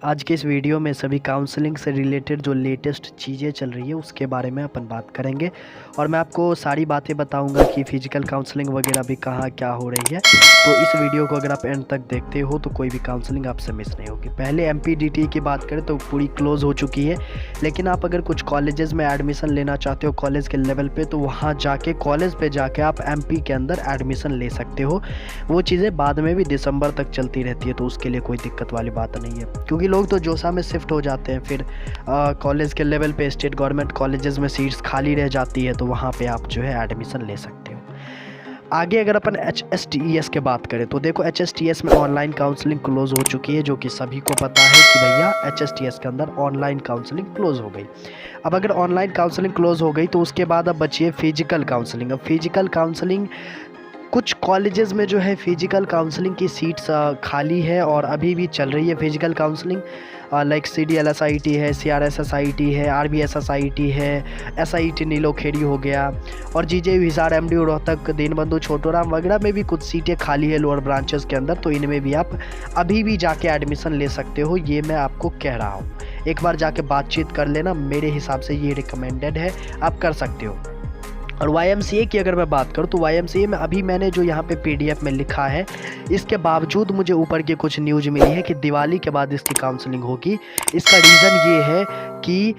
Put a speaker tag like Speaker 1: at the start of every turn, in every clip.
Speaker 1: आज के इस वीडियो में सभी काउंसलिंग से रिलेटेड जो लेटेस्ट चीज़ें चल रही है उसके बारे में अपन बात करेंगे और मैं आपको सारी बातें बताऊंगा कि फ़िज़िकल काउंसलिंग वगैरह भी कहाँ क्या हो रही है। तो इस वीडियो को अगर आप एंड तक देखते हो तो कोई भी काउंसलिंग आपसे मिस नहीं होगी। पहले एमपीडीटी की बात करें तो पूरी क्लोज़ हो चुकी है, लेकिन आप अगर कुछ कॉलेजेस में एडमिशन लेना चाहते हो कॉलेज के लेवल पर, तो वहाँ जाके कॉलेज पर जाके आप एमपी के अंदर एडमिशन ले सकते हो। वो चीज़ें बाद में भी दिसंबर तक चलती रहती है, तो उसके लिए कोई दिक्कत वाली बात नहीं है, क्योंकि लोग तो जोसा में शिफ्ट हो जाते हैं, फिर कॉलेज के लेवल पे स्टेट गवर्नमेंट कॉलेजेस में सीट्स खाली रह जाती है, तो वहाँ पे आप जो है एडमिशन ले सकते हो। आगे अगर अपन HSTES के बात करें तो देखो HSTES में ऑनलाइन काउंसलिंग क्लोज़ हो चुकी है, जो कि सभी को पता है कि भैया HSTES के अंदर ऑनलाइन काउंसलिंग क्लोज़ हो गई। अब अगर ऑनलाइन काउंसलिंग क्लोज़ हो गई तो उसके बाद अब बची है फिजिकल काउंसलिंग। अब फिजिकल काउंसलिंग कुछ कॉलेजेस में जो है फिजिकल काउंसलिंग की सीट्स खाली है और अभी भी चल रही है फिजिकल काउंसलिंग, लाइक CDLSIT है, CRSSIT है, RBSSIT है, SIT नीलोखेड़ी हो गया और GJ हिसार, MDU रोहतक, दीनबंधु छोटूराम वगैरह में भी कुछ सीटें खाली है लोअर ब्रांचेस के अंदर, तो इनमें भी आप अभी भी जाके एडमिशन ले सकते हो। ये मैं आपको कह रहा हूँ, एक बार जाके बातचीत कर लेना, मेरे हिसाब से ये रिकमेंडेड है, आप कर सकते हो। और YMCA की अगर मैं बात करूँ तो YMCA में अभी मैंने जो यहाँ पे PDF में लिखा है, इसके बावजूद मुझे ऊपर की कुछ न्यूज़ मिली है कि दिवाली के बाद इसकी काउंसलिंग होगी। इसका रीज़न ये है कि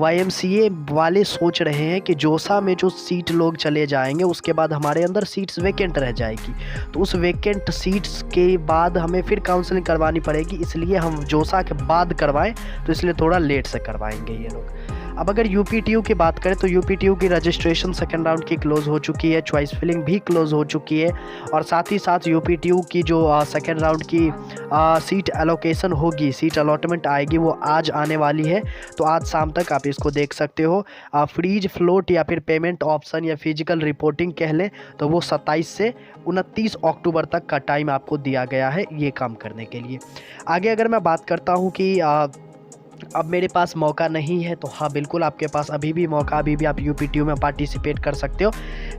Speaker 1: YMCA वाले सोच रहे हैं कि जोसा में जो सीट लोग चले जाएंगे उसके बाद हमारे अंदर सीट्स वैकेंट रह जाएगी, तो उस वैकेंट सीट्स के बाद हमें फिर काउंसलिंग करवानी पड़ेगी, इसलिए हम जोसा के बाद करवाएं, तो इसलिए थोड़ा लेट से करवाएंगे ये लोग। अब अगर UPTU की बात करें तो UPTU की रजिस्ट्रेशन सेकेंड राउंड की क्लोज़ हो चुकी है, चॉइस फिलिंग भी क्लोज़ हो चुकी है और साथ ही साथ UPTU की जो सेकेंड राउंड की सीट एलोकेशन होगी, सीट अलॉटमेंट आएगी, वो आज आने वाली है, तो आज शाम तक आप इसको देख सकते हो। फ्रीज फ्लोट या फिर पेमेंट ऑप्शन या फिजिकल रिपोर्टिंग कह लें तो वो 27 से 29 अक्टूबर तक का टाइम आपको दिया गया है ये काम करने के लिए। आगे अगर मैं बात करता हूँ कि अब मेरे पास मौका नहीं है, तो हाँ बिल्कुल आपके पास अभी भी मौका, अभी भी आप UPTU में पार्टिसिपेट कर सकते हो।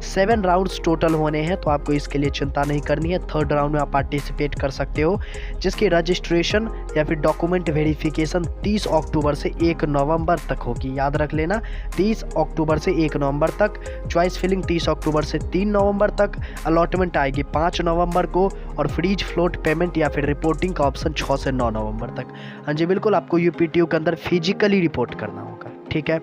Speaker 1: 7 राउंड्स टोटल होने हैं, तो आपको इसके लिए चिंता नहीं करनी है। थर्ड राउंड में आप पार्टिसिपेट कर सकते हो, जिसकी रजिस्ट्रेशन या फिर डॉक्यूमेंट वेरिफिकेशन 30 अक्टूबर से 1 नवंबर तक होगी। याद रख लेना, 30 अक्टूबर से 1 नवंबर तक, चॉइस फिलिंग 30 अक्टूबर से 3 नवंबर तक, अलॉटमेंट आएगी 5 नवंबर को और फ्रीज फ्लोट पेमेंट या फिर रिपोर्टिंग का ऑप्शन 6 से 9 नवंबर तक। हाँ जी बिल्कुल, आपको UPTU के अंदर फिजिकली रिपोर्ट करना होगा, ठीक है।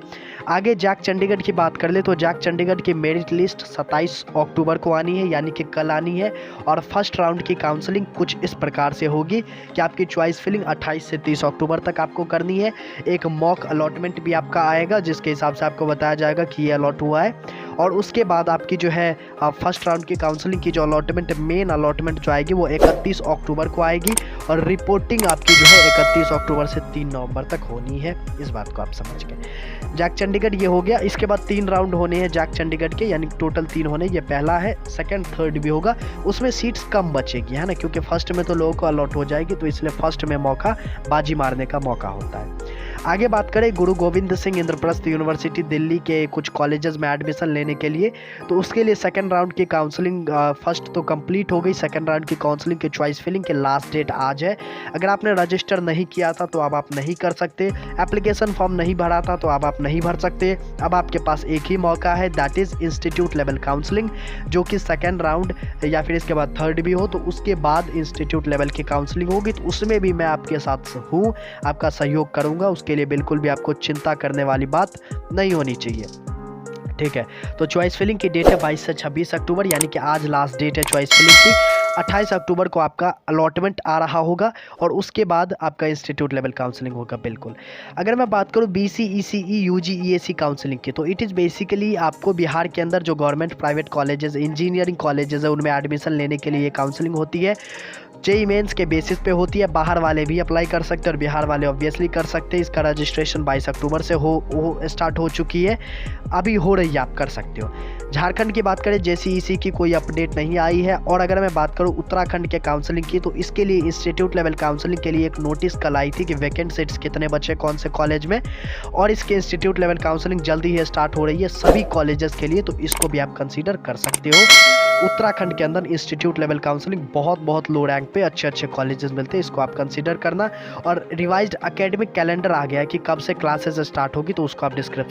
Speaker 1: आगे जैक चंडीगढ़ की बात कर ले तो जैक चंडीगढ़ की मेरिट लिस्ट 27 अक्टूबर को आनी है, यानी कि कल आनी है, और फर्स्ट राउंड की काउंसलिंग कुछ इस प्रकार से होगी कि आपकी चॉइस फिलिंग 28 से 30 अक्टूबर तक आपको करनी है। एक मॉक अलॉटमेंट भी आपका आएगा, जिसके हिसाब से आपको बताया जाएगा कि ये अलॉट हुआ है, और उसके बाद आपकी जो है फर्स्ट राउंड की काउंसलिंग की जो अलॉटमेंट, मेन अलॉटमेंट जो आएगी वो 31 अक्टूबर को आएगी, और रिपोर्टिंग आपकी जो है 31 अक्टूबर से 3 नवंबर तक होनी है। इस बात को आप समझ गए। जैक चंडीगढ़ ये हो गया। इसके बाद 3 राउंड होने हैं जैक चंडीगढ़ के, यानी टोटल 3 होने, ये पहला है, सेकंड थर्ड भी होगा, उसमें सीट्स कम बचेगी, है ना, क्योंकि फर्स्ट में तो लोगों को अलॉट हो जाएगी, तो इसलिए फर्स्ट में मौका, बाजी मारने का मौका होता है। आगे बात करें गुरु गोविंद सिंह इंद्रप्रस्थ यूनिवर्सिटी दिल्ली के कुछ कॉलेजेस में एडमिशन लेने के लिए, तो उसके लिए सेकंड राउंड की काउंसलिंग फर्स्ट तो कंप्लीट हो गई। सेकंड राउंड की काउंसलिंग के चॉइस फिलिंग के लास्ट डेट आज है। अगर आपने रजिस्टर नहीं किया था तो अब आप नहीं कर सकते, एप्लीकेशन फॉर्म नहीं भरा था तो अब आप नहीं भर सकते। अब आपके पास एक ही मौका है, that is institute level counselling, जो कि सेकेंड राउंड या फिर इसके बाद थर्ड भी हो, तो उसके बाद इंस्टीट्यूट लेवल की काउंसलिंग होगी, तो उसमें भी मैं आपके साथ हूँ, आपका सहयोग करूँगा, उसके लिए बिल्कुल भी आपको चिंता करने वाली बात नहीं होनी चाहिए, ठीक है। तो चॉइस फिलिंग की डेट है 22 से 26 अक्टूबर, यानी कि आज लास्ट डेट है चॉइस फिलिंग की। 28 अक्टूबर को आपका अलॉटमेंट आ रहा होगा और उसके बाद आपका इंस्टीट्यूट लेवल काउंसलिंग होगा बिल्कुल। अगर मैं बात करूं BC ECE UG EAC counselling की, तो इट इज़ बेसिकली आपको बिहार के अंदर जो government private colleges, engineering colleges है, उनमें एडमिशन लेने के लिए ये काउंसलिंग होती है। JEE मेंस के बेसिस पे होती है, बाहर वाले भी अप्लाई कर सकते हैं और बिहार वाले ऑब्वियसली कर सकते हैं। इसका रजिस्ट्रेशन 22 अक्टूबर से स्टार्ट हो चुकी है, अभी हो रही है, आप कर सकते हो। झारखंड की बात करें, JCEC की कोई अपडेट नहीं आई है। और अगर मैं बात करूं उत्तराखंड के काउंसलिंग की, तो इसके लिए इंस्टीट्यूट लेवल काउंसलिंग के लिए एक नोटिस कल आई थी कि वैकेंट सीट्स कितने बचे कौन से कॉलेज में, और इसके इंस्टीट्यूट लेवल काउंसलिंग जल्दी ही स्टार्ट हो रही है सभी कॉलेजेस के लिए, तो इसको भी आप कंसीडर कर सकते हो। उत्तराखंड के अंदर इंस्टीट्यूट लेवल काउंसलिंग बहुत लो रैंक पे अच्छे कॉलेजेस मिलते हैं, इसको आप कंसीडर करना। और रिवाइज्ड एकेडमिक कैलेंडर आ गया है कि कब से क्लासेस स्टार्ट होगी, तो उसको आप डिस्क्रिप्शन